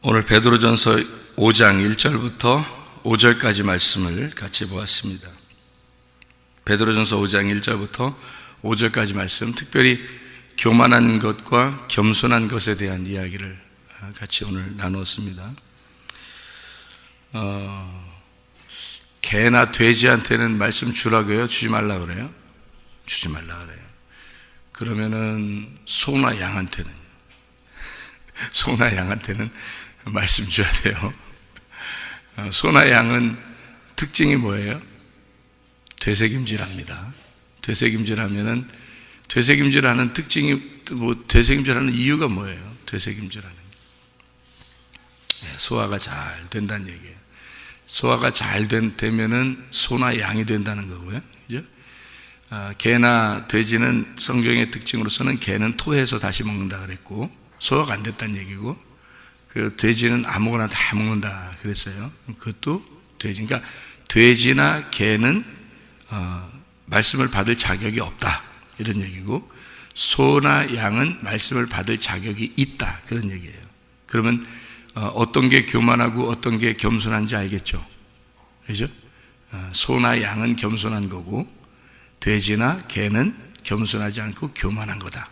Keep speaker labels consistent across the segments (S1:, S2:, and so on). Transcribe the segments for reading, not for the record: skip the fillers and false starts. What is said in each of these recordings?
S1: 오늘 베드로전서 5장 1절부터 5절까지 말씀을 같이 보았습니다. 베드로전서 5장 1절부터 5절까지 말씀, 특별히 교만한 것과 겸손한 것에 대한 이야기를 같이 오늘 나누었습니다. 개나 돼지한테는 말씀 주라고 해요? 주지 말라 그래요? 주지 말라 그래요. 그러면은 소나 양한테는 말씀 줘야 돼요. 소나 양은 특징이 뭐예요? 되새김질합니다. 되새김질하면은, 되새김질하는 특징이 되새김질하는 이유가 뭐예요? 되새김질하는 소화가 잘 된다는 얘기예요. 소화가 잘 되면은 소나 양이 된다는 거고요. 그죠? 개나 돼지는 성경의 특징으로서는 개는 토해서 다시 먹는다 그랬고, 소화가 안 됐다는 얘기고, 그 돼지는 아무거나 다 먹는다 그랬어요. 그것도 돼지. 그러니까 돼지나 개는 말씀을 받을 자격이 없다 이런 얘기고, 소나 양은 말씀을 받을 자격이 있다 그런 얘기예요. 그러면 어떤 게 교만하고 어떤 게 겸손한지 알겠죠? 그죠? 소나 양은 겸손한 거고, 돼지나 개는 겸손하지 않고 교만한 거다.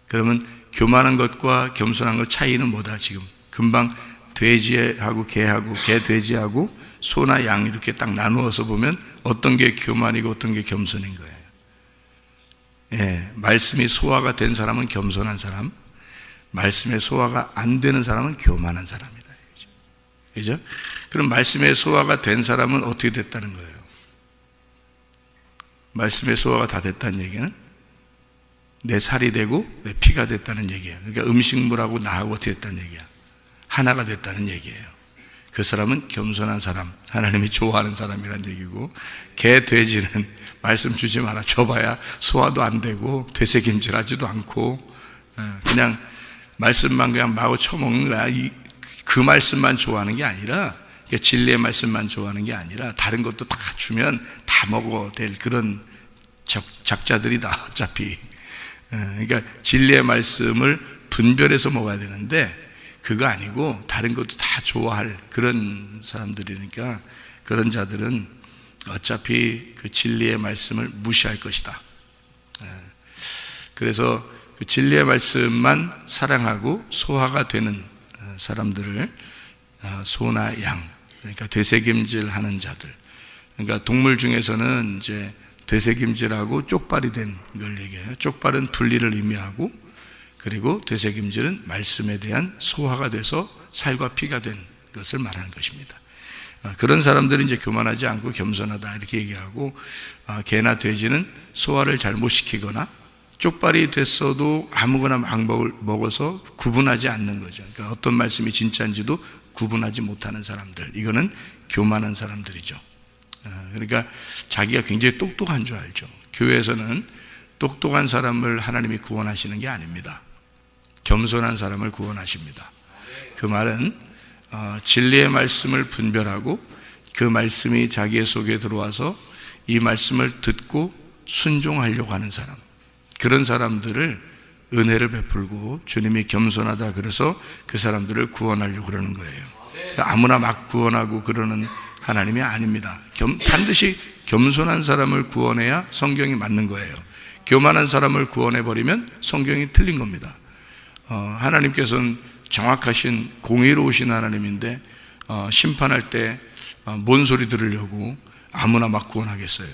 S1: 그러면 교만한 것과 겸손한 것 차이는 뭐다? 지금 금방 돼지하고 개하고 개 돼지하고 소나 양 이렇게 딱 나누어서 보면 어떤 게 교만이고 어떤 게 겸손인 거예요. 예, 말씀이 소화가 된 사람은 겸손한 사람, 말씀의 소화가 안 되는 사람은 교만한 사람이다. 그죠? 그럼 말씀의 소화가 된 사람은 어떻게 됐다는 거예요? 말씀의 소화가 다 됐다는 얘기는 내 살이 되고 내 피가 됐다는 얘기예요. 그러니까 음식물하고 나하고 어떻게 됐다는 얘기야? 하나가 됐다는 얘기예요. 그 사람은 겸손한 사람, 하나님이 좋아하는 사람이란 얘기고, 개, 돼지는 말씀 주지 마라 줘봐야 소화도 안 되고 되새김질하지도 않고 그냥 말씀만 그냥 마구 쳐먹는 거야. 그 말씀만 좋아하는 게 아니라, 진리의 말씀만 좋아하는 게 아니라 다른 것도 다 주면 다 먹어야 될 그런 작자들이다 어차피. 그러니까 진리의 말씀을 분별해서 먹어야 되는데 그거 아니고 다른 것도 다 좋아할 그런 사람들이니까, 그런 자들은 어차피 그 진리의 말씀을 무시할 것이다. 그래서 그 진리의 말씀만 사랑하고 소화가 되는 사람들을 소나 양, 그러니까 되새김질하는 자들, 그러니까 동물 중에서는 이제 되새김질하고 쪽발이 된 걸 얘기해요. 쪽발은 분리를 의미하고, 그리고 되새김질은 말씀에 대한 소화가 돼서 살과 피가 된 것을 말하는 것입니다. 그런 사람들은 이제 교만하지 않고 겸손하다 이렇게 얘기하고, 개나 돼지는 소화를 잘 못 시키거나 쪽발이 됐어도 아무거나 막 먹어서 구분하지 않는 거죠. 그러니까 어떤 말씀이 진짜인지도 구분하지 못하는 사람들, 이거는 교만한 사람들이죠. 그러니까 자기가 굉장히 똑똑한 줄 알죠. 교회에서는 똑똑한 사람을 하나님이 구원하시는 게 아닙니다. 겸손한 사람을 구원하십니다. 그 말은 진리의 말씀을 분별하고 그 말씀이 자기 속에 들어와서 이 말씀을 듣고 순종하려고 하는 사람, 그런 사람들을 은혜를 베풀고 주님이 겸손하다 그래서 그 사람들을 구원하려고 그러는 거예요. 그러니까 아무나 막 구원하고 그러는 하나님이 아닙니다. 반드시 겸손한 사람을 구원해야 성경이 맞는 거예요. 교만한 사람을 구원해버리면 성경이 틀린 겁니다. 하나님께서는 정확하신 공의로우신 하나님인데 심판할 때 뭔 소리 들으려고 아무나 막 구원하겠어요?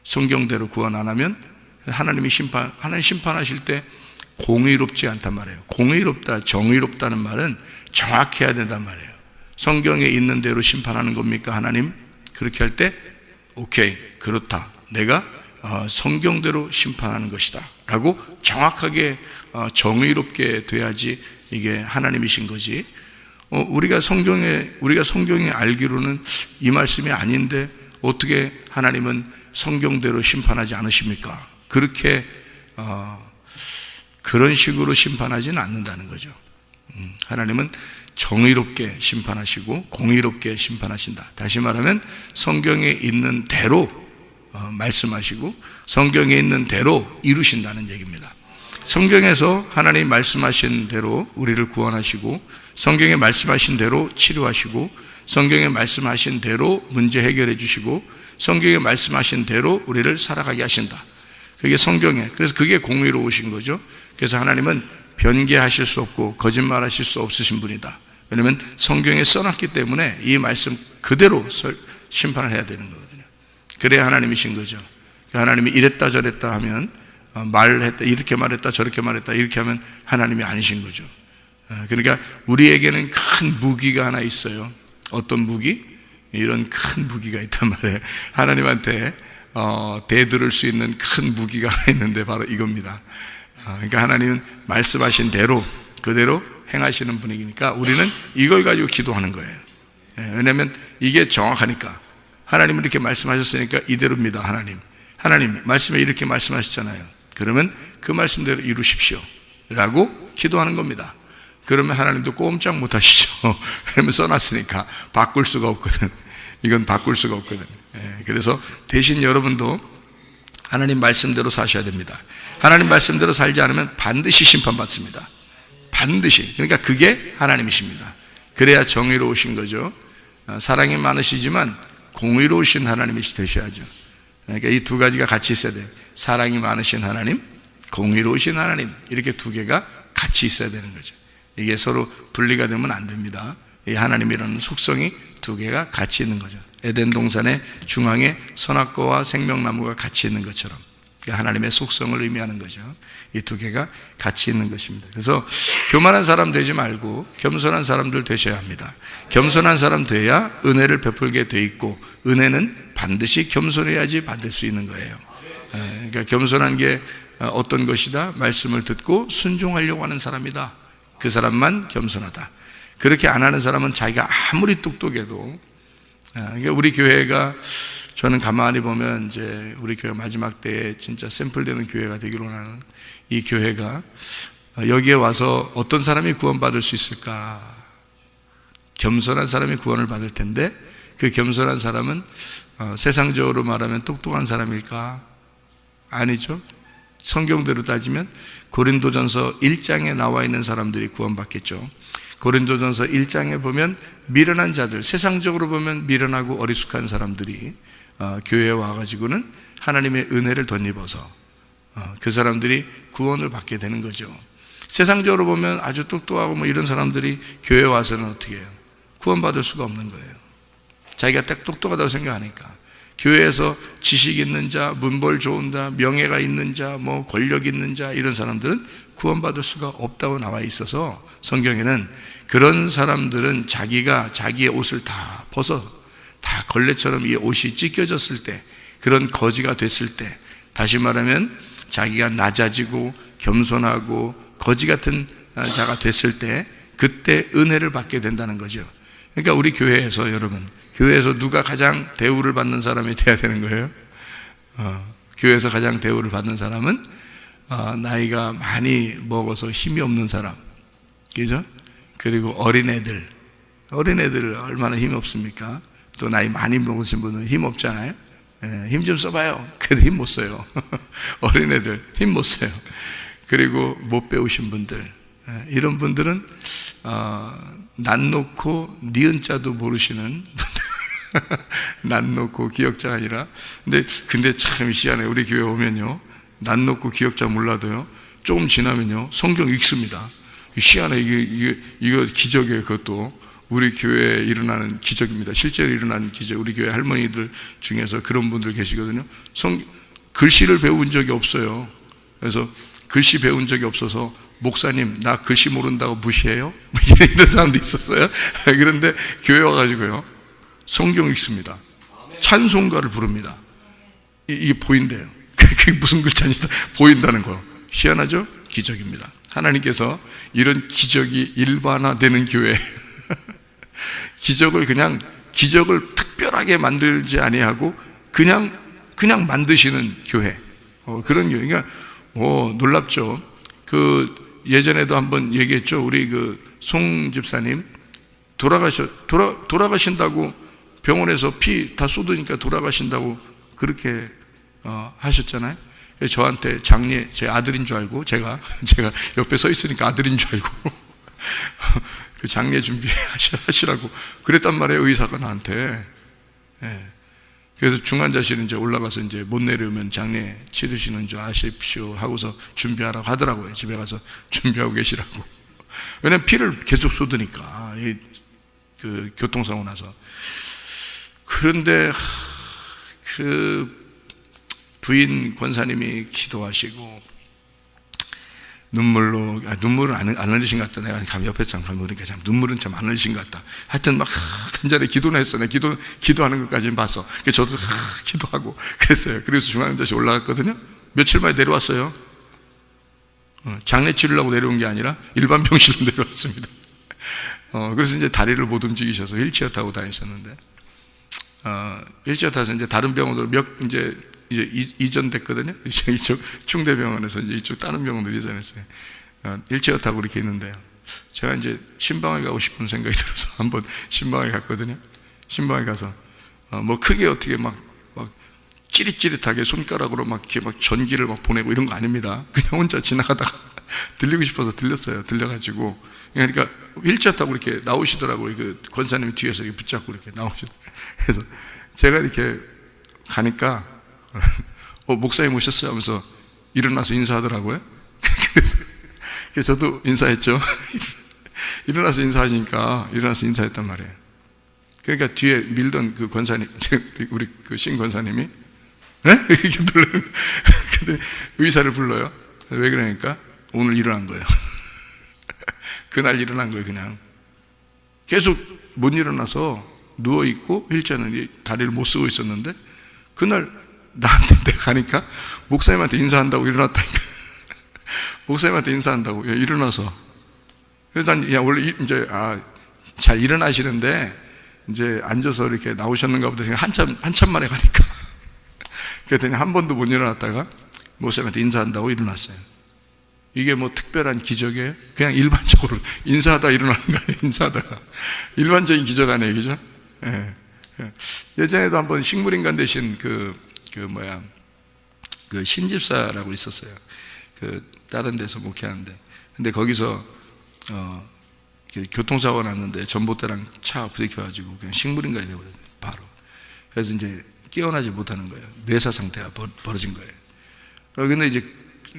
S1: 성경대로 구원 안 하면 하나님 심판하실 때 공의롭지 않단 말이에요. 공의롭다, 정의롭다는 말은 정확해야 된단 말이에요. 성경에 있는 대로 심판하는 겁니까 하나님? 그렇게 할 때 오케이, 그렇다, 내가 성경대로 심판하는 것이다 라고 정확하게 정의롭게 돼야지 이게 하나님이신 거지. 우리가 성경에 알기로는 이 말씀이 아닌데 어떻게 하나님은 성경대로 심판하지 않으십니까? 그렇게 그런 식으로 심판하지는 않는다는 거죠. 하나님은 정의롭게 심판하시고 공의롭게 심판하신다. 다시 말하면 성경에 있는 대로 말씀하시고 성경에 있는 대로 이루신다는 얘기입니다. 성경에서 하나님 말씀하신 대로 우리를 구원하시고 성경에 말씀하신 대로 치료하시고, 성경에 말씀하신 대로 문제 해결해 주시고, 성경에 말씀하신 대로 우리를 살아가게 하신다. 그게 성경에, 그래서 그게 공의로우신 거죠. 그래서 하나님은 변개하실 수 없고 거짓말하실 수 없으신 분이다. 왜냐하면 성경에 써놨기 때문에 이 말씀 그대로 심판을 해야 되는 거거든요. 그래야 하나님이신 거죠. 하나님이 이랬다 저랬다 하면, 말했다 이렇게 말했다 저렇게 말했다 이렇게 하면 하나님이 아니신 거죠. 그러니까 우리에게는 큰 무기가 하나 있어요. 어떤 무기? 이런 큰 무기가 있단 말이에요. 하나님한테 대들을 수 있는 큰 무기가 하나 있는데 바로 이겁니다. 그러니까 하나님은 말씀하신 대로 그대로 행하시는 분이니까 우리는 이걸 가지고 기도하는 거예요. 왜냐하면 이게 정확하니까. 하나님은 이렇게 말씀하셨으니까 이대로입니다. 하나님 말씀에 이렇게 말씀하셨잖아요. 그러면 그 말씀대로 이루십시오 라고 기도하는 겁니다. 그러면 하나님도 꼼짝 못 하시죠. 왜냐면 써놨으니까 바꿀 수가 없거든. 이건 바꿀 수가 없거든. 그래서 대신 여러분도 하나님 말씀대로 사셔야 됩니다. 하나님 말씀대로 살지 않으면 반드시 심판받습니다. 반드시. 그러니까 그게 하나님이십니다. 그래야 정의로우신 거죠. 사랑이 많으시지만 공의로우신 하나님이 되셔야죠. 그러니까 이 두 가지가 같이 있어야 돼요. 사랑이 많으신 하나님, 공의로우신 하나님, 이렇게 두 개가 같이 있어야 되는 거죠. 이게 서로 분리가 되면 안 됩니다. 이 하나님이라는 속성이 두 개가 같이 있는 거죠. 에덴 동산의 중앙에 선악과와 생명나무가 같이 있는 것처럼 하나님의 속성을 의미하는 거죠. 이 두 개가 같이 있는 것입니다. 그래서 교만한 사람 되지 말고 겸손한 사람들 되셔야 합니다. 겸손한 사람 돼야 은혜를 베풀게 돼 있고, 은혜는 반드시 겸손해야지 받을 수 있는 거예요. 그러니까 겸손한 게 어떤 것이다? 말씀을 듣고 순종하려고 하는 사람이다. 그 사람만 겸손하다. 그렇게 안 하는 사람은 자기가 아무리 똑똑해도, 우리 교회가, 저는 가만히 보면 이제 우리 교회 마지막 때에 진짜 샘플되는 교회가 되기로 하는 이 교회가, 여기에 와서 어떤 사람이 구원받을 수 있을까? 겸손한 사람이 구원을 받을 텐데, 그 겸손한 사람은 세상적으로 말하면 똑똑한 사람일까? 아니죠. 성경대로 따지면 고린도전서 1장에 나와 있는 사람들이 구원받겠죠. 고린도전서 1장에 보면 미련한 자들, 세상적으로 보면 미련하고 어리숙한 사람들이 교회에 와가지고는 하나님의 은혜를 덧입어서 그 사람들이 구원을 받게 되는 거죠. 세상적으로 보면 아주 똑똑하고 뭐 이런 사람들이 교회에 와서는 어떻게 해요? 구원받을 수가 없는 거예요. 자기가 딱 똑똑하다고 생각하니까. 교회에서 지식 있는 자, 문벌 좋은 자, 명예가 있는 자, 뭐 권력 있는 자, 이런 사람들은 구원받을 수가 없다고 나와 있어서 성경에는 그런 사람들은 자기가 자기의 옷을 다 벗어, 다 걸레처럼 이 옷이 찢겨졌을 때, 그런 거지가 됐을 때, 다시 말하면 자기가 낮아지고 겸손하고 거지 같은 자가 됐을 때, 그때 은혜를 받게 된다는 거죠. 그러니까 우리 교회에서, 여러분, 교회에서 누가 가장 대우를 받는 사람이 돼야 되는 거예요? 교회에서 가장 대우를 받는 사람은 나이가 많이 먹어서 힘이 없는 사람, 그죠? 그리고 어린애들 얼마나 힘이 없습니까? 또 나이 많이 먹으신 분은 힘 없잖아요. 힘 좀 써봐요. 그래도 힘 못 써요. 어린애들 힘 못 써요. 그리고 못 배우신 분들, 이런 분들은 난 놓고 니은 자도 모르시는 난 놓고 기억자가 아니라, 근데 참 희한해. 우리 교회 오면요, 난 놓고 기억자 몰라도요, 조금 지나면요 성경 읽습니다. 희한해. 이거 기적이에요. 그것도 우리 교회에 일어나는 기적입니다. 실제로 일어나는 기적. 우리 교회 할머니들 중에서 그런 분들 계시거든요. 글씨를 배운 적이 없어요. 그래서 글씨 배운 적이 없어서, 목사님 나 글씨 모른다고 무시해요? 이런 사람도 있었어요. 그런데 교회 와가지고요 성경 읽습니다. 찬송가를 부릅니다. 이게 보인대요. 그게 무슨 글자인지 보인다는 거. 희한하죠? 기적입니다. 하나님께서 이런 기적이 일반화되는 교회, 기적을 특별하게 만들지 아니하고 그냥 만드시는 교회, 그런 교회. 그러니까 놀랍죠. 예전에도 한번 얘기했죠. 우리 송 집사님 돌아가신다고 병원에서 피 다 쏟으니까 돌아가신다고 그렇게 하셨잖아요. 저한테 제 아들인 줄 알고, 제가 옆에 서 있으니까 아들인 줄 알고 그 장례 준비하시라고 그랬단 말이에요, 의사가 나한테. 예. 그래서 중환자실에 이제 올라가서 이제 못 내려오면 장례 치르시는 줄 아십시오 하고서 준비하라고 하더라고요. 집에 가서 준비하고 계시라고. 왜냐면 피를 계속 쏟으니까, 그 교통사고 나서. 그런데 그 부인 권사님이 기도하시고 눈물은 안 흘리신 것 같다. 내가 옆에 참 보니까 참 눈물은 참 안 흘리신 것 같다. 하여튼 막 간절히 기도는 했어. 내가 기도하는 것까지는 봤어. 그래서 저도 기도하고 그랬어요. 그래서 중환자실 올라갔거든요. 며칠 만에 내려왔어요. 장례 치르려고 내려온 게 아니라 일반 병실로 내려왔습니다. 그래서 이제 다리를 못 움직이셔서 휠체어 타고 다니셨는데, 휠체어 타서 이제 다른 병원으로 이제 이전됐거든요. 이쪽 충대병원에서 이제 이쪽 다른 병원으로 이전했어요. 휠체어 타고 이렇게 있는데요. 제가 이제 신방에 가고 싶은 생각이 들어서 한번 신방에 갔거든요. 신방에 가서 뭐 크게 어떻게 막 찌릿찌릿하게 손가락으로 막 이렇게 막 전기를 막 보내고 이런 거 아닙니다. 그냥 혼자 지나가다가 들리고 싶어서 들렸어요. 들려가지고 그러니까 휠체어 타고 이렇게 나오시더라고요. 그 권사님이 뒤에서 이렇게 붙잡고 이렇게 나오시더라고요. 그래서 제가 이렇게 가니까 목사님 오셨어요 하면서 일어나서 인사하더라고요. 그래서 저도 인사했죠. 일어나서 인사했단 말이에요. 그러니까 뒤에 밀던 그 권사님, 우리 그 신 권사님이 이렇게 불러요. 근데 의사를 불러요. 왜 그러니까 오늘 일어난 거예요. 그날 일어난 거예요. 그냥 계속 못 일어나서 누워있고 휠체어는 다리를 못 쓰고 있었는데, 그날 나한테 내가 가니까 목사님한테 인사한다고 일어났다니까. 목사님한테 인사한다고 일어나서. 그래서 난 원래 이제 잘 일어나시는데 이제 앉아서 이렇게 나오셨는가 보다 생각 한참 만에 가니까. 그랬더니 한 번도 못 일어났다가 목사님한테 인사한다고 일어났어요. 이게 뭐 특별한 기적이에요? 그냥 일반적으로 인사하다 일어나는 거예요. 인사하다가 일반적인 기적 아니에요, 그죠? 예. 예전에도 한번 식물인간 대신 그 신집사라고 있었어요. 다른 데서 목회하는데, 근데 거기서 교통사고가 났는데 전봇대랑 차가 부딪혀가지고 그냥 식물인간이 되어버렸어요, 바로. 그래서 이제 깨어나지 못하는 거예요. 뇌사 상태가 벌어진 거예요. 근데 이제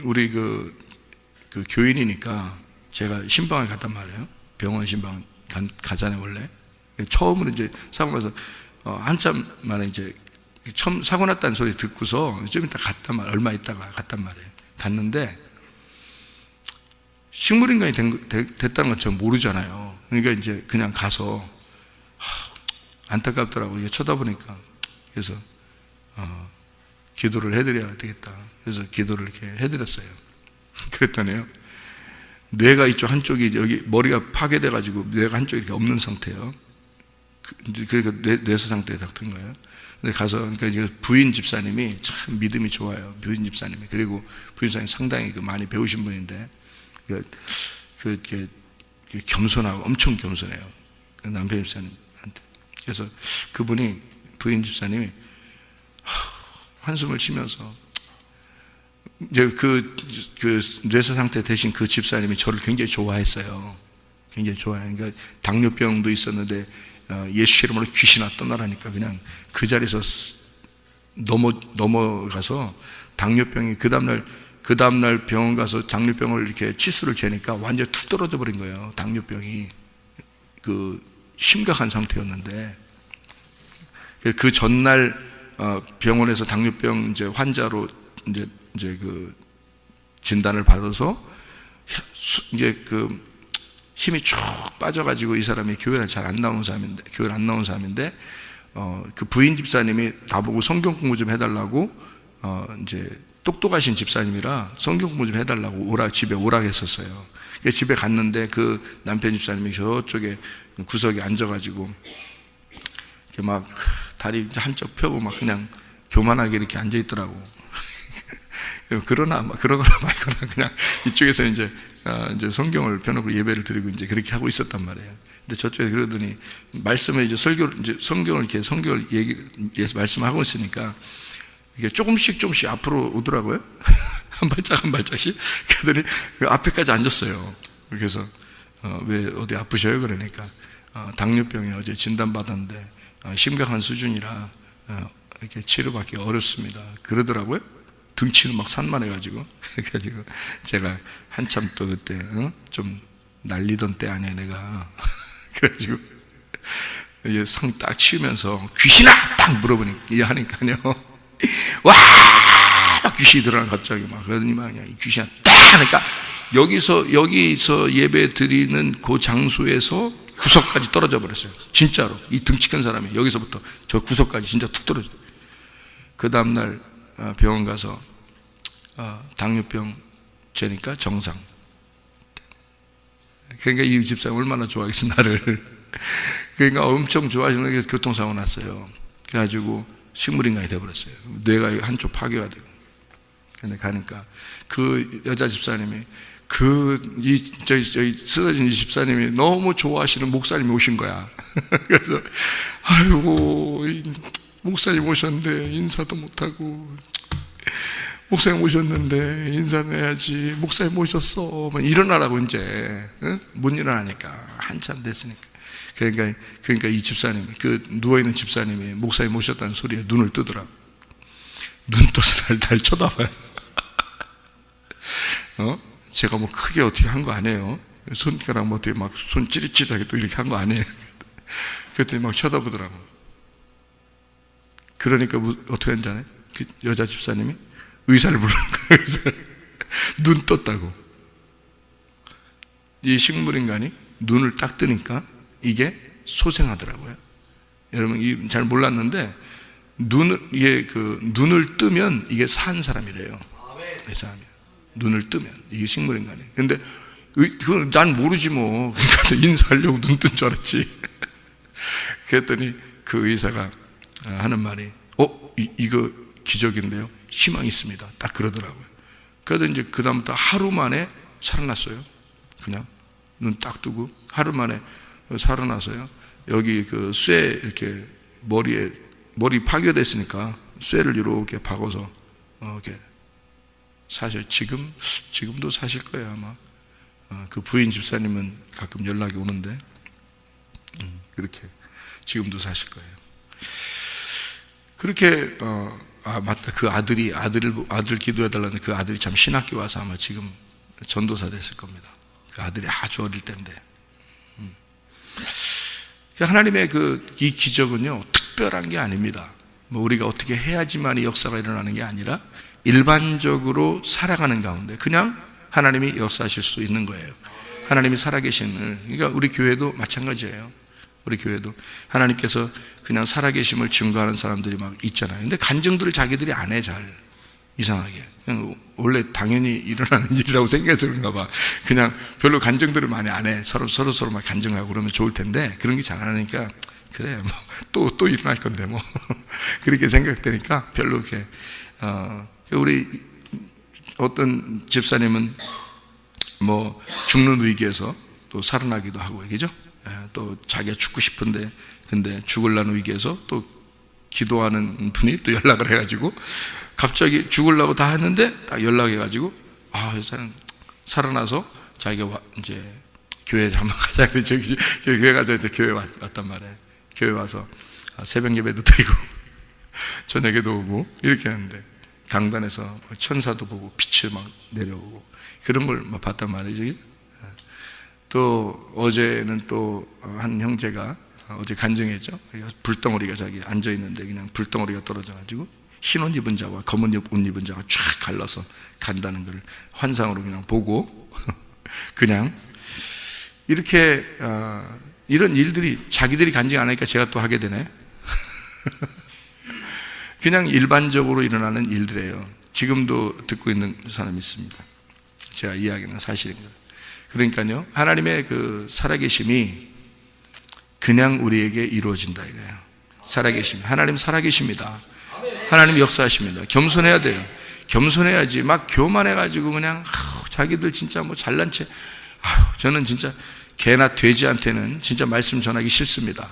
S1: 우리 그 교인이니까 제가 신방을 갔단 말이에요. 병원 신방 가잖아요, 원래. 처음으로 이제 사고 나서 한참 만에 이제 처음 사고 났다는 소리 듣고서 좀 이따 갔단 말이에요. 얼마 있다가 갔단 말이에요. 갔는데 식물인간이 됐다는 건 전 모르잖아요. 그러니까 이제 그냥 가서 안타깝더라고요. 이게 쳐다보니까. 그래서 기도를 해드려야 되겠다. 그래서 기도를 이렇게 해드렸어요. 그랬더니요, 뇌가 이쪽 한쪽이 여기 머리가 파괴돼가지고 뇌가 한쪽이 이렇게 없는 상태예요. 그러니까 뇌사 상태에 닥친 거예요. 근데 가서, 그러니까 이제 부인 집사님이 참 믿음이 좋아요. 부인 집사님이. 그리고 부인 집사님이 상당히 많이 배우신 분인데, 겸손하고 엄청 겸손해요. 남편 집사님한테. 그래서 그분이, 부인 집사님이 한숨을 쉬면서, 이제 그 뇌사 상태 대신 그 집사님이 저를 굉장히 좋아했어요. 굉장히 좋아해요. 그러니까 당뇨병도 있었는데 예수 이름으로 귀신아 떠나라니까 그냥 그 자리에서 넘어가서 당뇨병이 그 다음날 병원 가서 당뇨병을 이렇게 치수를 재니까 완전히 툭 떨어져 버린 거예요. 당뇨병이 심각한 상태였는데, 그 전날 병원에서 당뇨병 이제 환자로 이제 그 진단을 받아서 이제 힘이 쭉 빠져가지고 이 사람이 교회를 잘 안 나오는 사람인데, 그 부인 집사님이 나보고 성경 공부 좀 해달라고, 이제 똑똑하신 집사님이라 성경 공부 좀 해달라고 집에 오라고 했었어요. 집에 갔는데 그 남편 집사님이 저쪽에 구석에 앉아가지고 이렇게 막 다리 한쪽 펴고 막 그냥 교만하게 이렇게 앉아있더라고. 그러거나 말거나 그냥 이쪽에서 이제 성경을 펴놓고 예배를 드리고 이제 그렇게 하고 있었단 말이에요. 근데 저쪽에 그러더니 말씀을 이제 성경을 말씀하고 있으니까 이게 조금씩 앞으로 오더라고요. 한 발짝 한 발짝씩. 그러더니 그 앞에까지 앉았어요. 그래서 왜 어디 아프셔요? 그러니까 당뇨병이 어제 진단받았는데 심각한 수준이라 이렇게 치료받기 어렵습니다. 그러더라고요. 등치는 막 산만해가지고. 그래가지고 제가 한참 또 그때 좀 날리던 때 아니야 내가. 그래가지고 상 딱 치우면서 귀신아! 딱 물어보니까 하니까요. 와! 귀신이 들어나 갑자기 막 그러더니 막 귀신아 딱 하니까 여기서 예배 드리는 그 장소에서 구석까지 떨어져 버렸어요. 진짜로 이 등치 큰 사람이 여기서부터 저 구석까지 진짜 툭 떨어져. 그 다음날 병원 가서 당뇨병 재니까 정상. 그러니까 이 집사님 얼마나 좋아하겠어 나를. 그러니까 엄청 좋아하시는 게 교통사고 났어요. 그래가지고 식물인간이 돼버렸어요. 뇌가 한쪽 파괴가 되고. 근데 가니까 그 여자 집사님이 저희 쓰러진 이 집사님이 너무 좋아하시는 목사님이 오신 거야. 그래서 아이고 목사님 오셨는데 인사도 못하고, 목사님 오셨는데 인사는 해야지, 목사님 오셨어 일어나라고 이제 못 일어나니까 한참 됐으니까. 그러니까 이 집사님이, 그 누워있는 집사님이 목사님 오셨다는 소리에 눈을 뜨더라고. 눈 떠서 날 쳐다봐요. 제가 뭐 크게 어떻게 한 거 아니에요. 손가락 뭐 어떻게 막 손 찌릿찌릿하게 또 이렇게 한 거 아니에요. 그랬더니 막 쳐다보더라고. 그러니까 어떻게 했는지 아나요? 그 여자 집사님이 의사를 부르는 거예요. 눈 떴다고. 이 식물인간이 눈을 딱 뜨니까 이게 소생하더라고요. 여러분 잘 몰랐는데 눈을 뜨면 이게 산 사람이래요. 이 사람이 눈을 뜨면 이게 식물인간이에요. 근데 그건 난 모르지 뭐. 그래서 인사하려고 눈 뜬 줄 알았지. 그랬더니 그 의사가 하는 말이 이거 기적인데요, 희망이 있습니다. 딱 그러더라고요. 그래서 이제 그 다음부터 하루 만에 살아났어요. 그냥 눈 딱 뜨고 하루 만에 살아나서요. 여기 그 쇠 이렇게 머리 파괴됐으니까 쇠를 이렇게 박아서 이렇게 사실 지금도 사실 거예요 아마. 그 부인 집사님은 가끔 연락이 오는데 그렇게 지금도 사실 거예요. 그렇게 맞다. 그 아들 기도해달라는 그 아들이 참 신학교 와서 아마 지금 전도사 됐을 겁니다. 그 아들이 아주 어릴 때인데. 하나님의 이 기적은요 특별한 게 아닙니다. 뭐 우리가 어떻게 해야지만 이 역사가 일어나는 게 아니라 일반적으로 살아가는 가운데 그냥 하나님이 역사하실 수 있는 거예요. 하나님이 살아계시는. 그러니까 우리 교회도 마찬가지예요. 우리 교회도 하나님께서 그냥 살아계심을 증거하는 사람들이 막 있잖아요. 근데 간증들을 자기들이 안 해. 잘 이상하게 그냥 원래 당연히 일어나는 일이라고 생각해서 그런가 봐. 그냥 별로 간증들을 많이 안 해. 서로 막 간증하고 그러면 좋을 텐데 그런 게 잘 안 하니까 그래 뭐 또 일어날 건데 뭐 그렇게 생각되니까 별로 이렇게 우리 어떤 집사님은 뭐 죽는 위기에서 또 살아나기도 하고 그죠? 또 자기가 죽고 싶은데 근데 죽으려는 위기에서 또 기도하는 분이 또 연락을 해가지고 갑자기 죽으려고 다 했는데 딱 연락해가지고 이 사람 살아나서 자기가 이제 교회 한번 가자. 저기 교회 가자. 이제 교회 왔단 말이에요. 교회 와서 새벽 예배도 드리고 저녁에도 오고 이렇게 하는데 강단에서 천사도 보고 빛이 막 내려오고 그런 걸 막 봤단 말이죠. 또 어제는 또 한 형제가 어제 간증했죠. 불덩어리가 자기 앉아 있는데 그냥 불덩어리가 떨어져 가지고 흰 옷 입은 자와 검은 옷 입은 자가 쫙 갈라서 간다는 걸 환상으로 그냥 보고 그냥 이렇게 이런 일들이 자기들이 간증 안 하니까 제가 또 하게 되네. 그냥 일반적으로 일어나는 일들이에요. 지금도 듣고 있는 사람이 있습니다. 제가 이야기는 사실입니다. 그러니까요, 하나님의 그 살아계심이 그냥 우리에게 이루어진다 이거예요. 살아계심. 하나님 살아계십니다. 하나님 역사하십니다. 겸손해야 돼요. 겸손해야지 막 교만해가지고 그냥 자기들 진짜 뭐 잘난 채. 저는 진짜 개나 돼지한테는 진짜 말씀 전하기 싫습니다.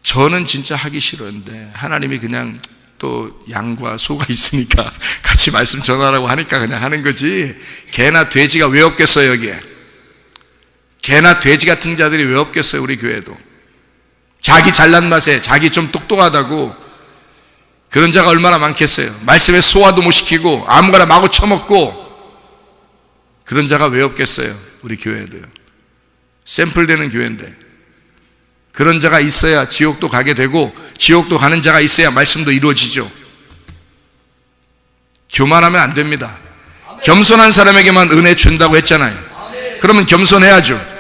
S1: 저는 진짜 하기 싫었는데 하나님이 그냥 또 양과 소가 있으니까 같이 말씀 전하라고 하니까 그냥 하는 거지. 개나 돼지가 왜 없겠어요 여기에. 개나 돼지 같은 자들이 왜 없겠어요? 우리 교회도 자기 잘난 맛에 자기 좀 똑똑하다고 그런 자가 얼마나 많겠어요? 말씀에 소화도 못 시키고 아무거나 마구 처먹고 그런 자가 왜 없겠어요? 우리 교회도요. 샘플되는 교회인데 그런 자가 있어야 지옥도 가게 되고 지옥도 가는 자가 있어야 말씀도 이루어지죠. 교만하면 안 됩니다. 겸손한 사람에게만 은혜 준다고 했잖아요. 그러면 겸손해야죠.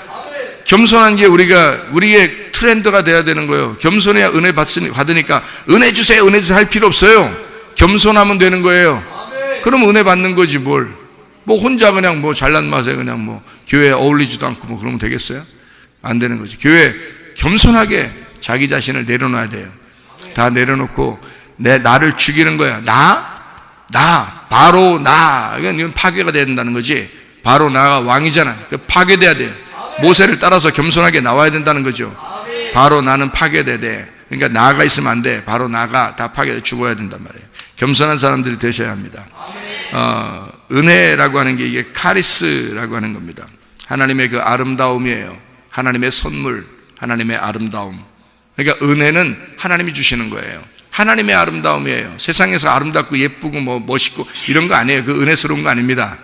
S1: 겸손한 게 우리의 트렌드가 돼야 되는 거예요. 겸손해야 은혜 받으니까 은혜 주세요 할 필요 없어요. 겸손하면 되는 거예요. 그럼 은혜 받는 거지 뭘. 뭐 혼자 그냥 뭐 잘난 맛에 그냥 뭐 교회에 어울리지도 않고 뭐 그러면 되겠어요? 안 되는 거지. 교회 겸손하게 자기 자신을 내려놔야 돼요. 다 내려놓고 나를 죽이는 거야. 바로 이건 파괴가 돼야 된다는 거지. 바로 나가 왕이잖아. 파괴돼야 돼요. 모세를 따라서 겸손하게 나와야 된다는 거죠. 바로 나는 파괴돼야 돼. 그러니까 나가 있으면 안 돼. 바로 나가 다 파괴돼 죽어야 된단 말이에요. 겸손한 사람들이 되셔야 합니다. 은혜라고 하는 게 이게 카리스라고 하는 겁니다. 하나님의 그 아름다움이에요. 하나님의 선물, 하나님의 아름다움. 그러니까 은혜는 하나님이 주시는 거예요. 하나님의 아름다움이에요. 세상에서 아름답고 예쁘고 뭐 멋있고 이런 거 아니에요. 그 은혜스러운 거 아닙니다.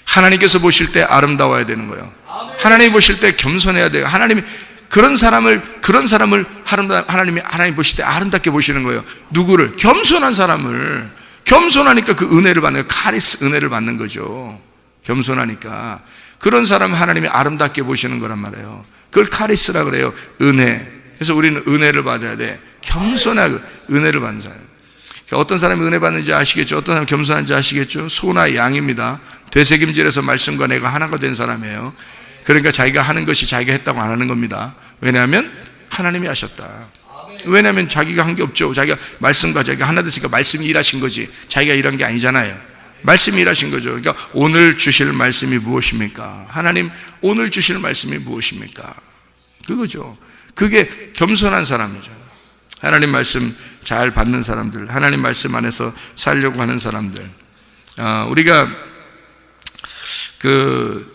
S1: 하나님께서 보실 때 아름다워야 되는 거예요. 하나님이 보실 때 겸손해야 돼요. 하나님이 그런 사람을 하나님 보실 때 아름답게 보시는 거예요. 누구를? 겸손한 사람을. 겸손하니까 그 은혜를 받는 거예요. 카리스 은혜를 받는 거죠. 겸손하니까 그런 사람 하나님이 아름답게 보시는 거란 말이에요. 그걸 카리스라 그래요. 은혜. 그래서 우리는 은혜를 받아야 돼. 겸손하고 은혜를 받는 사람. 어떤 사람이 은혜 받는지 아시겠죠? 어떤 사람이 겸손한지 아시겠죠? 소나 양입니다. 되새김질해서 말씀과 내가 하나가 된 사람이에요. 그러니까 자기가 하는 것이 자기가 했다고 안 하는 겁니다. 왜냐하면 하나님이 하셨다. 왜냐하면 자기가 한 게 없죠. 자기가 말씀과 자기가 하나 됐으니까 말씀이 일하신 거지 자기가 일한 게 아니잖아요. 말씀이 일하신 거죠. 그러니까 오늘 주실 말씀이 무엇입니까? 하나님 오늘 주실 말씀이 무엇입니까? 그거죠. 그게 겸손한 사람이죠. 하나님 말씀 잘 받는 사람들, 하나님 말씀 안에서 살려고 하는 사람들. 우리가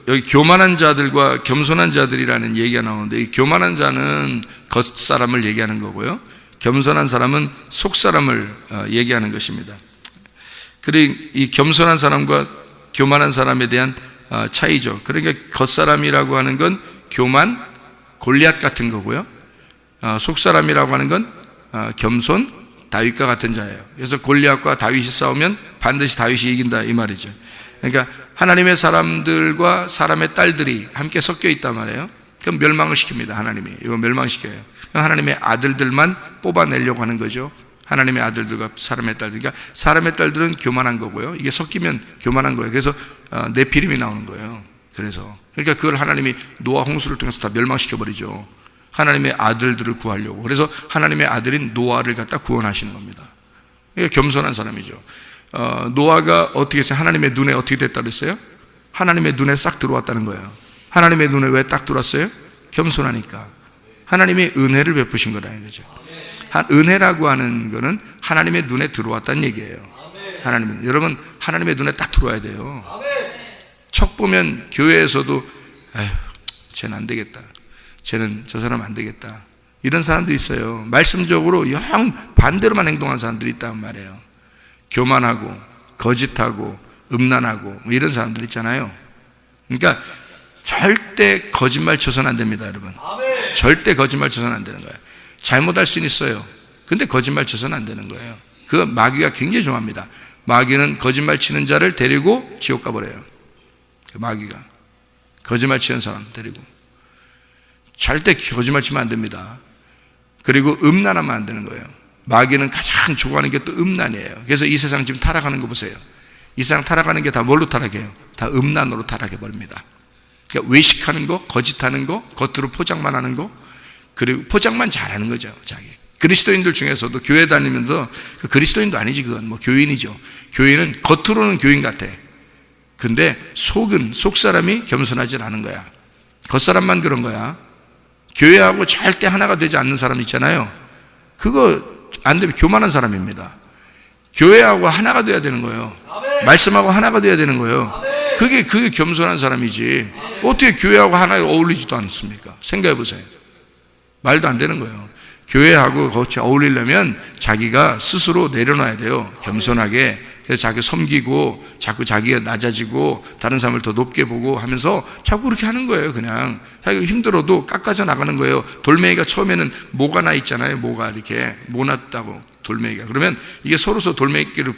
S1: 여기 교만한 자들과 겸손한 자들이라는 얘기가 나오는데, 이 교만한 자는 겉사람을 얘기하는 거고요, 겸손한 사람은 속사람을 얘기하는 것입니다. 그리고 이 겸손한 사람과 교만한 사람에 대한 차이죠. 그러니까 겉사람이라고 하는 건 교만, 골리앗 같은 거고요, 속사람이라고 하는 건 겸손, 다윗과 같은 자예요. 그래서 골리앗과 다윗이 싸우면 반드시 다윗이 이긴다 이 말이죠. 그러니까 하나님의 사람들과 사람의 딸들이 함께 섞여 있단 말이에요. 그럼 멸망을 시킵니다. 하나님이 이거 멸망시켜요. 하나님의 아들들만 뽑아내려고 하는 거죠. 하나님의 아들들과 사람의 딸들. 그러니까 사람의 딸들은 교만한 거고요, 이게 섞이면 교만한 거예요. 그래서 네피림이 나오는 거예요. 그러니까 그걸 하나님이 노아 홍수를 통해서 다 멸망시켜버리죠. 하나님의 아들들을 구하려고. 그래서 하나님의 아들인 노아를 갖다 구원하시는 겁니다. 이게 겸손한 사람이죠. 노아가 어떻게 했어요? 하나님의 눈에 어떻게 됐다고 했어요? 하나님의 눈에 싹 들어왔다는 거예요. 하나님의 눈에 왜 딱 들어왔어요? 겸손하니까. 하나님이 은혜를 베푸신 거라는 거죠. 은혜라고 하는 거는 하나님의 눈에 들어왔다는 얘기예요. 여러분 하나님의 눈에 딱 들어와야 돼요. 척 보면 교회에서도 에휴, 쟤는 안 되겠다, 쟤는 저 사람 안 되겠다, 이런 사람들이 있어요. 말씀적으로 영 반대로만 행동하는 사람들이 있단 말이에요. 교만하고 거짓하고 음란하고 뭐 이런 사람들 있잖아요. 그러니까 절대 거짓말 쳐서는 안 됩니다, 여러분. 절대 거짓말 쳐서는 안 되는 거예요. 잘못할 수는 있어요. 근데 거짓말 쳐서는 안 되는 거예요. 그 마귀가 굉장히 좋아합니다. 마귀는 거짓말 치는 자를 데리고 지옥 가버려요. 마귀가 거짓말 치는 사람 데리고. 절대 거짓말 치면 안 됩니다. 그리고 음란하면 안 되는 거예요. 마귀는 가장 좋아하는 게 또 음란이에요. 그래서 이 세상 지금 타락하는 거 보세요. 이 세상 타락하는 게 다 뭘로 타락해요? 다 음란으로 타락해버립니다. 그러니까 외식하는 거, 거짓하는 거, 겉으로 포장만 하는 거, 그리고 포장만 잘하는 거죠. 자기 그리스도인들 중에서도 교회 다니면서 그리스도인도 아니지, 그건 뭐 교인이죠. 교인은 겉으로는 교인 같아. 근데 속 사람이 겸손하지 않은 거야. 겉사람만 그런 거야. 교회하고 절대 하나가 되지 않는 사람 있잖아요. 그거 안 되면 교만한 사람입니다. 교회하고 하나가 돼야 되는 거예요. 말씀하고 하나가 돼야 되는 거예요. 그게 겸손한 사람이지. 어떻게 교회하고 하나에 어울리지도 않습니까? 생각해 보세요. 말도 안 되는 거예요. 교회하고 같이 어울리려면 자기가 스스로 내려놔야 돼요. 겸손하게. 그래서 자기 섬기고 자꾸 자기가 낮아지고 다른 사람을 더 높게 보고 하면서 자꾸 그렇게 하는 거예요. 그냥 자기가 힘들어도 깎아져 나가는 거예요. 돌멩이가 처음에는 모가 나 있잖아요. 모가 이렇게 모났다고 돌멩이가. 그러면 이게 서로서 돌멩이끼를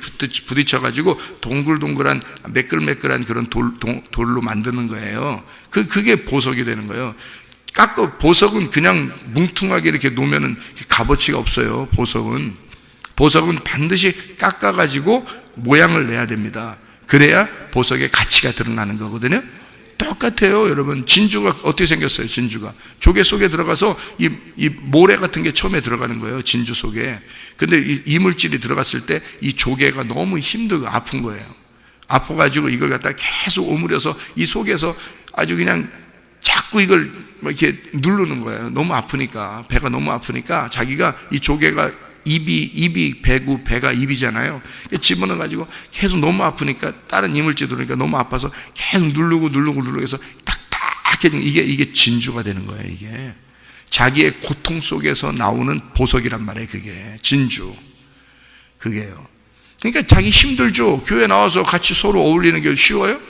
S1: 부딪혀가지고 동글동글한 매끌매끌한 그런 돌로 만드는 거예요. 그게 보석이 되는 거예요. 보석은 그냥 뭉퉁하게 이렇게 놓으면은 값어치가 없어요. 보석은 반드시 깎아가지고 모양을 내야 됩니다. 그래야 보석의 가치가 드러나는 거거든요. 똑같아요, 여러분. 진주가 어떻게 생겼어요? 진주가 조개 속에 들어가서 이 모래 같은 게 처음에 들어가는 거예요. 진주 속에. 근데 이 이물질이 들어갔을 때 이 조개가 너무 힘들고 아픈 거예요. 아파가지고 이걸 갖다 계속 오므려서 이 속에서 아주 그냥 자꾸 이걸 이렇게 누르는 거예요. 너무 아프니까, 배가 너무 아프니까 자기가 이 조개가 입이 배고 배가 입이잖아요. 집어넣어가지고 계속 너무 아프니까 다른 이물질 들어오니까 너무 아파서 계속 누르고 해서 딱딱해지는 이게 진주가 되는 거예요. 이게 자기의 고통 속에서 나오는 보석이란 말이에요. 그게 진주. 그게요. 그러니까 자기 힘들죠. 교회 나와서 같이 서로 어울리는 게 쉬워요?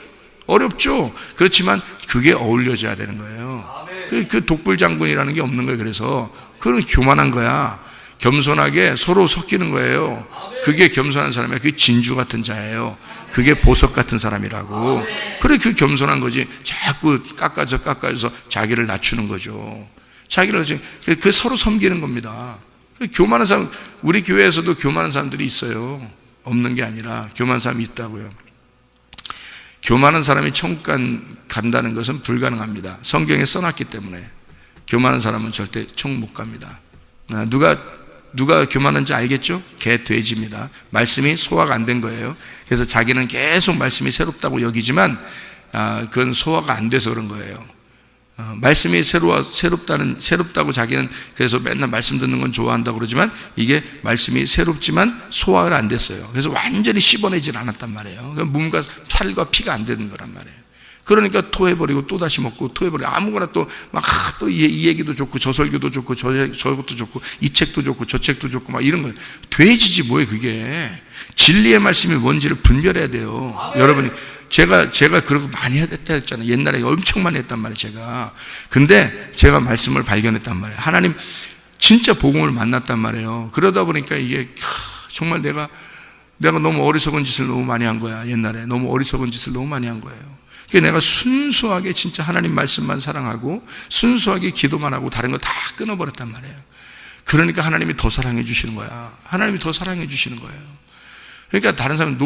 S1: 어렵죠. 그렇지만 그게 어울려져야 되는 거예요. 그 독불장군이라는 게 없는 거예요. 그래서 그건 교만한 거야. 겸손하게 서로 섞이는 거예요. 그게 겸손한 사람이야. 그게 진주 같은 자예요. 그게 보석 같은 사람이라고. 그래, 그 겸손한 거지. 자꾸 깎아서 자기를 낮추는 거죠. 자기를 낮추는, 그 서로 섬기는 겁니다. 교만한 사람, 우리 교회에서도 교만한 사람들이 있어요. 없는 게 아니라 교만한 사람이 있다고요. 교만한 사람이 천국 간다는 것은 불가능합니다. 성경에 써놨기 때문에. 교만한 사람은 절대 천국 못 갑니다. 누가 교만한지 알겠죠? 개, 돼지입니다. 말씀이 소화가 안 된 거예요. 그래서 자기는 계속 말씀이 새롭다고 여기지만 그건 소화가 안 돼서 그런 거예요. 말씀이 새롭다고 자기는 그래서 맨날 말씀 듣는 건 좋아한다고 그러지만 이게 말씀이 새롭지만 소화가 안 됐어요. 그래서 완전히 씹어내질 않았단 말이에요. 몸과 살과 피가 안 되는 거란 말이에요. 그러니까 토해버리고 또 다시 먹고 토해버리고 아무거나 또 막 또 이 얘기도 좋고 저 설교도 좋고 저것도 좋고 이 책도 좋고 저 책도 좋고 막 이런 거 돼지지 뭐예요 그게. 진리의 말씀이 뭔지를 분별해야 돼요. 여러분이 제가 그런 거 많이 했다 했잖아요. 옛날에 엄청 많이 했단 말이에요 제가. 근데 제가 말씀을 발견했단 말이에요. 하나님 진짜 복음을 만났단 말이에요. 그러다 보니까 이게 정말 내가 너무 어리석은 짓을 너무 많이 한 거야. 옛날에 너무 어리석은 짓을 너무 많이 한 거예요. 내가 순수하게 진짜 하나님 말씀만 사랑하고 순수하게 기도만 하고 다른 거 다 끊어버렸단 말이에요. 그러니까 하나님이 더 사랑해 주시는 거야. 하나님이 더 사랑해 주시는 거예요. 그러니까 다른 사람은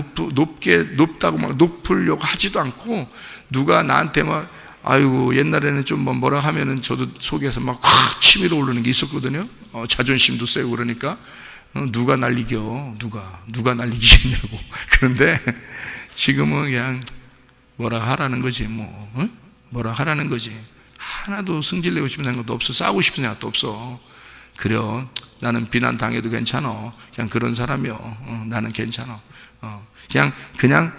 S1: 높다고 막 높으려고 하지도 않고 누가 나한테 막 아이고 옛날에는 좀 뭐라 하면은 저도 속에서 막 치밀어 오르는 게 있었거든요. 자존심도 세고 그러니까 누가 날 이겨 누가 날 이기겠냐고. 그런데 지금은 그냥 뭐라 하라는 거지 뭐라 하라는 거지. 하나도 승질내고 싶은 생각도 없어. 싸우고 싶은 생각도 없어. 그래요. 나는 비난 당해도 괜찮아. 그냥 그런 사람이요. 나는 괜찮아. 그냥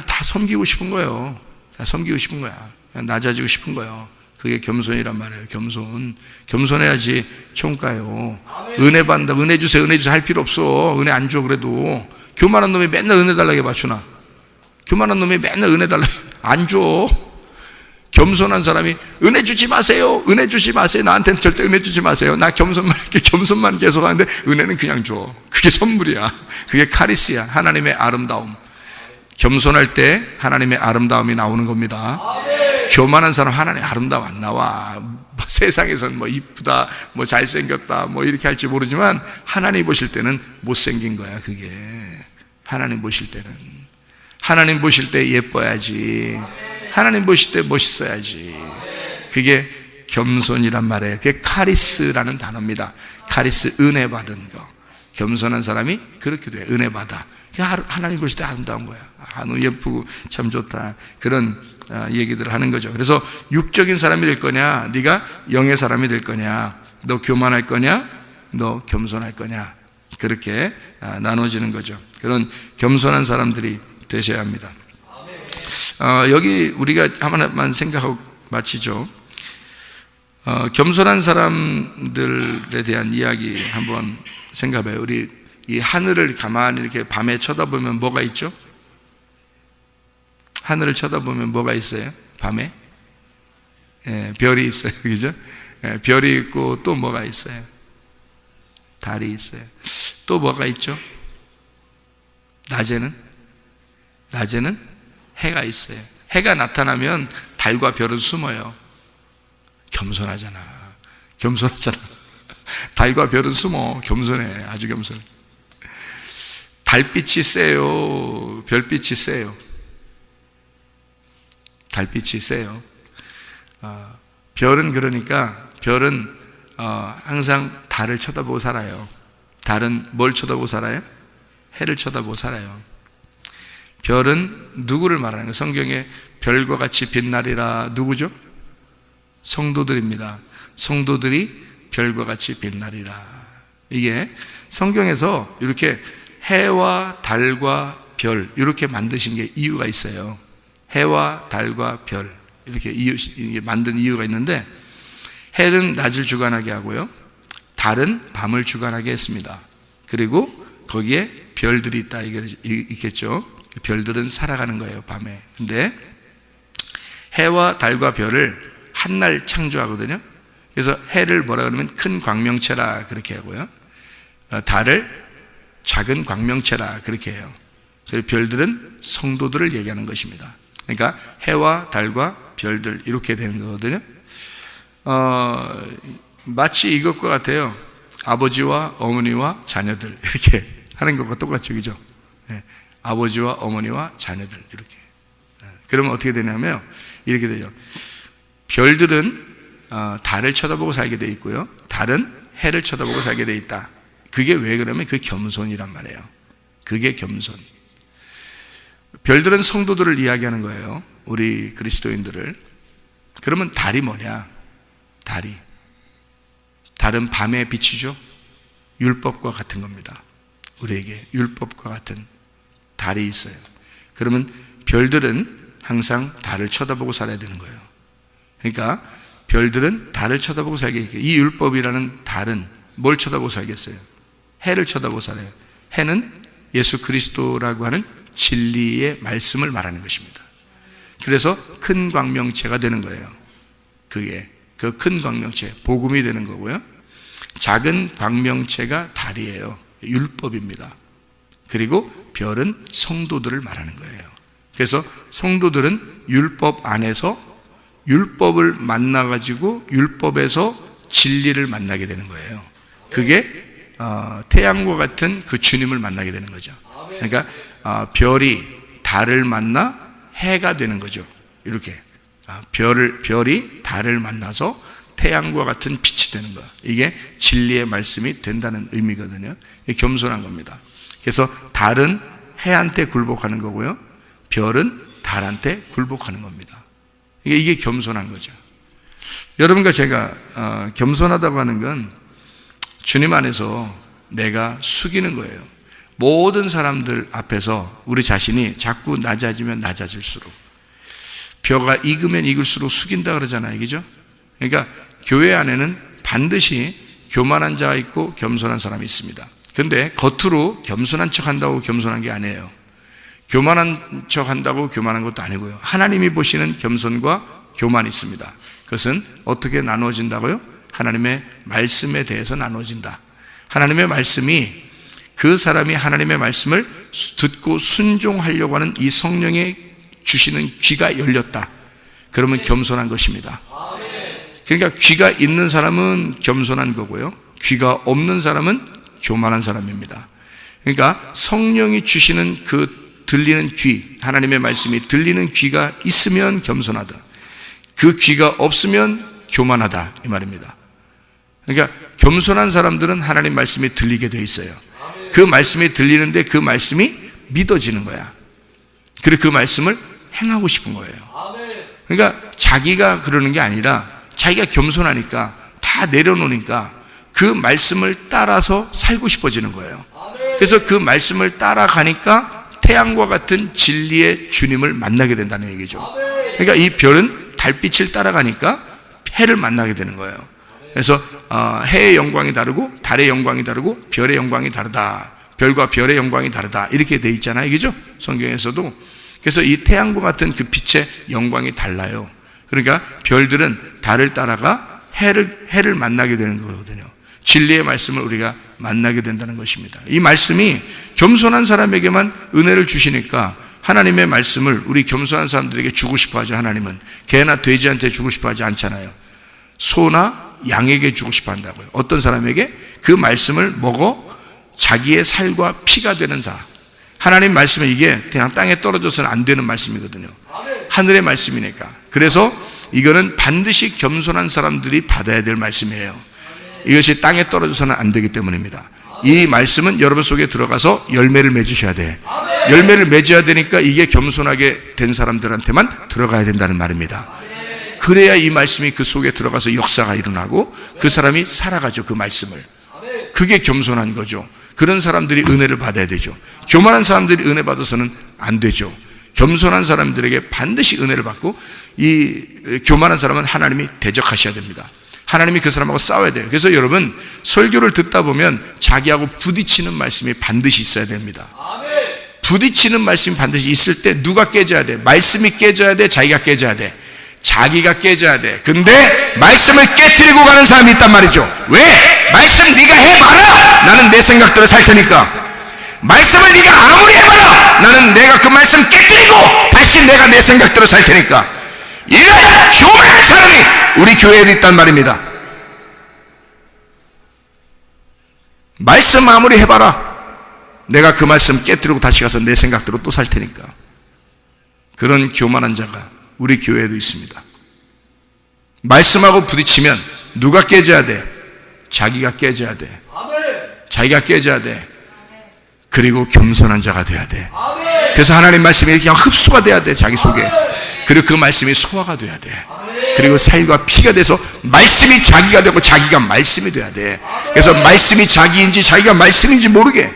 S1: 다 섬기고 싶은 거예요. 다 섬기고 싶은 거야. 그냥 낮아지고 싶은 거예요. 그게 겸손이란 말이에요. 겸손해야지 천국 가요. 은혜 받는다. 은혜 주세요 할 필요 없어. 은혜 안 줘. 그래도 교만한 놈이 맨날 은혜 달라고 맞추나. 교만한 놈이 맨날 은혜 달라고 안 줘. 겸손한 사람이 은혜 주지 마세요. 나한테는 절대 은혜 주지 마세요. 나 겸손만 계속 하는데 은혜는 그냥 줘. 그게 선물이야. 그게 카리스야. 하나님의 아름다움. 겸손할 때 하나님의 아름다움이 나오는 겁니다. 교만한 사람 하나님의 아름다움 안 나와. 세상에선 이쁘다, 잘생겼다, 이렇게 할지 모르지만 하나님 보실 때는 못생긴 거야. 그게 하나님 보실 때 예뻐야지. 하나님 보실 때 멋있어야지. 그게 겸손이란 말이에요. 그게 카리스라는 단어입니다. 카리스, 은혜 받은 거. 겸손한 사람이 그렇게 돼. 은혜 받아. 하나님 보실 때 아름다운 거야. 너무 예쁘고 참 좋다. 그런 얘기들을 하는 거죠. 그래서 육적인 사람이 될 거냐, 네가 영의 사람이 될 거냐, 너 교만할 거냐, 너 겸손할 거냐, 그렇게 나눠지는 거죠. 그런 겸손한 사람들이 되셔야 합니다. 여기 우리가 하나만 생각하고 마치죠. 겸손한 사람들에 대한 이야기 한번 생각해봐요. 우리 이 하늘을 가만히 이렇게 밤에 쳐다보면 뭐가 있죠? 하늘을 쳐다보면 뭐가 있어요? 밤에? 별이 있어요. 그죠? 별이 있고 또 뭐가 있어요? 달이 있어요. 또 뭐가 있죠? 낮에는 해가 있어요. 해가 나타나면 달과 별은 숨어요. 겸손하잖아. 달과 별은 숨어. 겸손해. 아주 겸손해. 달빛이 세요? 별빛이 세요? 달빛이 세요. 별은 그러니까 별은 항상 달을 쳐다보고 살아요. 달은 뭘 쳐다보고 살아요? 해를 쳐다보고 살아요. 별은 누구를 말하는 거예요? 성경에 별과 같이 빛나리라. 누구죠? 성도들입니다. 성도들이 별과 같이 빛나리라. 이게 성경에서 이렇게 해와 달과 별 이렇게 만드신 게 이유가 있어요. 해와 달과 별 이렇게 만든 이유가 있는데, 해는 낮을 주관하게 하고요, 달은 밤을 주관하게 했습니다. 그리고 거기에 별들이 있다 있겠죠. 별들은 살아가는 거예요, 밤에. 근데 해와 달과 별을 한날 창조하거든요. 그래서 해를 뭐라 그러면 큰 광명체라 그렇게 하고요, 달을 작은 광명체라 그렇게 해요. 그리고 별들은 성도들을 얘기하는 것입니다. 그러니까 해와 달과 별들 이렇게 되는 거거든요. 마치 이것과 같아요. 아버지와 어머니와 자녀들 이렇게 하는 것과 똑같죠, 그죠? 아버지와 어머니와 자녀들 이렇게. 그러면 어떻게 되냐면 이렇게 되죠. 별들은 달을 쳐다보고 살게 돼 있고요, 달은 해를 쳐다보고 살게 돼 있다. 그게 왜 그러면 그 겸손이란 말이에요. 그게 겸손. 별들은 성도들을 이야기하는 거예요, 우리 그리스도인들을. 그러면 달이 뭐냐? 달은 밤의 빛이죠. 율법과 같은 겁니다. 우리에게 율법과 같은 달이 있어요. 그러면 별들은 항상 달을 쳐다보고 살아야 되는 거예요. 그러니까 별들은 달을 쳐다보고 살겠어요. 이 율법이라는 달은 뭘 쳐다보고 살겠어요? 해를 쳐다보고 살아요. 해는 예수 그리스도라고 하는 진리의 말씀을 말하는 것입니다. 그래서 큰 광명체가 되는 거예요. 그게 그 큰 광명체, 복음이 되는 거고요. 작은 광명체가 달이에요. 율법입니다. 그리고 별은 성도들을 말하는 거예요. 그래서 성도들은 율법 안에서 율법을 만나가지고 율법에서 진리를 만나게 되는 거예요. 그게 태양과 같은 그 주님을 만나게 되는 거죠. 그러니까 별이 달을 만나 해가 되는 거죠. 이렇게 별이 달을 만나서 태양과 같은 빛이 되는 거예요. 이게 진리의 말씀이 된다는 의미거든요. 이게 겸손한 겁니다. 그래서 달은 해한테 굴복하는 거고요, 별은 달한테 굴복하는 겁니다. 이게 겸손한 거죠. 여러분과 제가 겸손하다고 하는 건 주님 안에서 내가 숙이는 거예요. 모든 사람들 앞에서 우리 자신이 자꾸 낮아지면 낮아질수록, 벼가 익으면 익을수록 숙인다 그러잖아요, 그죠? 그러니까 교회 안에는 반드시 교만한 자가 있고 겸손한 사람이 있습니다. 그런데 겉으로 겸손한 척 한다고 겸손한 게 아니에요. 교만한 척 한다고 교만한 것도 아니고요, 하나님이 보시는 겸손과 교만이 있습니다. 그것은 어떻게 나누어진다고요? 하나님의 말씀에 대해서 나누어진다. 하나님의 말씀이, 그 사람이 하나님의 말씀을 듣고 순종하려고 하는 이 성령의 주시는 귀가 열렸다. 그러면 겸손한 것입니다. 그러니까 귀가 있는 사람은 겸손한 거고요, 귀가 없는 사람은 교만한 사람입니다. 그러니까 성령이 주시는 그 들리는 귀, 하나님의 말씀이 들리는 귀가 있으면 겸손하다. 그 귀가 없으면 교만하다, 이 말입니다. 그러니까 겸손한 사람들은 하나님 말씀이 들리게 돼 있어요. 그 말씀이 들리는데 그 말씀이 믿어지는 거야. 그리고 그 말씀을 행하고 싶은 거예요. 그러니까 자기가 그러는 게 아니라 자기가 겸손하니까, 다 내려놓으니까 그 말씀을 따라서 살고 싶어지는 거예요. 그래서 그 말씀을 따라가니까 태양과 같은 진리의 주님을 만나게 된다는 얘기죠. 그러니까 이 별은 달빛을 따라가니까 해를 만나게 되는 거예요. 그래서 해의 영광이 다르고 달의 영광이 다르고 별의 영광이 다르다. 별과 별의 영광이 다르다. 이렇게 돼 있잖아요. 이게죠? 성경에서도. 그래서 이 태양과 같은 그 빛의 영광이 달라요. 그러니까 별들은 달을 따라가 해를 만나게 되는 거거든요. 진리의 말씀을 우리가 만나게 된다는 것입니다. 이 말씀이 겸손한 사람에게만 은혜를 주시니까 하나님의 말씀을 우리 겸손한 사람들에게 주고 싶어 하죠. 하나님은 개나 돼지한테 주고 싶어 하지 않잖아요. 소나 양에게 주고 싶어 한다고요. 어떤 사람에게? 그 말씀을 먹어 자기의 살과 피가 되는 자. 하나님 말씀은 이게 그냥 땅에 떨어져서는 안 되는 말씀이거든요. 하늘의 말씀이니까. 그래서 이거는 반드시 겸손한 사람들이 받아야 될 말씀이에요. 이것이 땅에 떨어져서는 안 되기 때문입니다. 이 말씀은 여러분 속에 들어가서 열매를 맺으셔야 돼. 열매를 맺어야 되니까 이게 겸손하게 된 사람들한테만 들어가야 된다는 말입니다. 그래야 이 말씀이 그 속에 들어가서 역사가 일어나고 그 사람이 살아가죠. 그 말씀을. 그게 겸손한 거죠. 그런 사람들이 은혜를 받아야 되죠. 교만한 사람들이 은혜 받아서는 안 되죠. 겸손한 사람들에게 반드시 은혜를 받고, 이 교만한 사람은 하나님이 대적하셔야 됩니다. 하나님이 그 사람하고 싸워야 돼요. 그래서 여러분 설교를 듣다 보면 자기하고 부딪히는 말씀이 반드시 있어야 됩니다. 부딪히는 말씀이 반드시 있을 때 누가 깨져야 돼? 말씀이 깨져야 돼? 자기가 깨져야 돼? 자기가 깨져야 돼. 근데 말씀을 깨뜨리고 가는 사람이 있단 말이죠. 왜? 말씀 네가 해봐라. 나는 내 생각대로 살 테니까. 말씀을 네가 아무리 해봐라. 나는 내가 그 말씀 깨뜨리고 다시 내가 내 생각대로 살 테니까. 이런 교만한 사람이 우리 교회에도 있단 말입니다. 말씀 아무리 해봐라. 내가 그 말씀 깨뜨리고 다시 가서 내 생각대로 또 살 테니까. 그런 교만한 자가 우리 교회에도 있습니다. 말씀하고 부딪히면 누가 깨져야 돼? 자기가 깨져야 돼. 자기가 깨져야 돼. 그리고 겸손한 자가 돼야 돼. 그래서 하나님 말씀이 그냥 흡수가 돼야 돼. 자기 속에. 그리고 그 말씀이 소화가 돼야 돼. 그리고 살과 피가 돼서 말씀이 자기가 되고 자기가 말씀이 돼야 돼. 그래서 말씀이 자기인지 자기가 말씀인지 모르게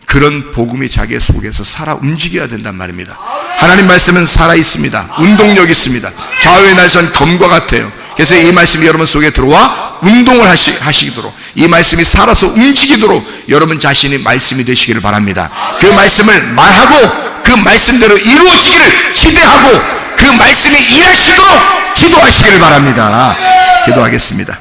S1: 그런 복음이 자기 속에서 살아 움직여야 된단 말입니다. 하나님 말씀은 살아 있습니다. 운동력 있습니다. 좌우의 날선 검과 같아요. 그래서 이 말씀이 여러분 속에 들어와 운동을 하시도록, 이 말씀이 살아서 움직이도록 여러분 자신이 말씀이 되시기를 바랍니다. 그 말씀을 말하고 그 말씀대로 이루어지기를 기대하고 그 말씀이 일하시도록 기도하시기를 바랍니다. 기도하겠습니다.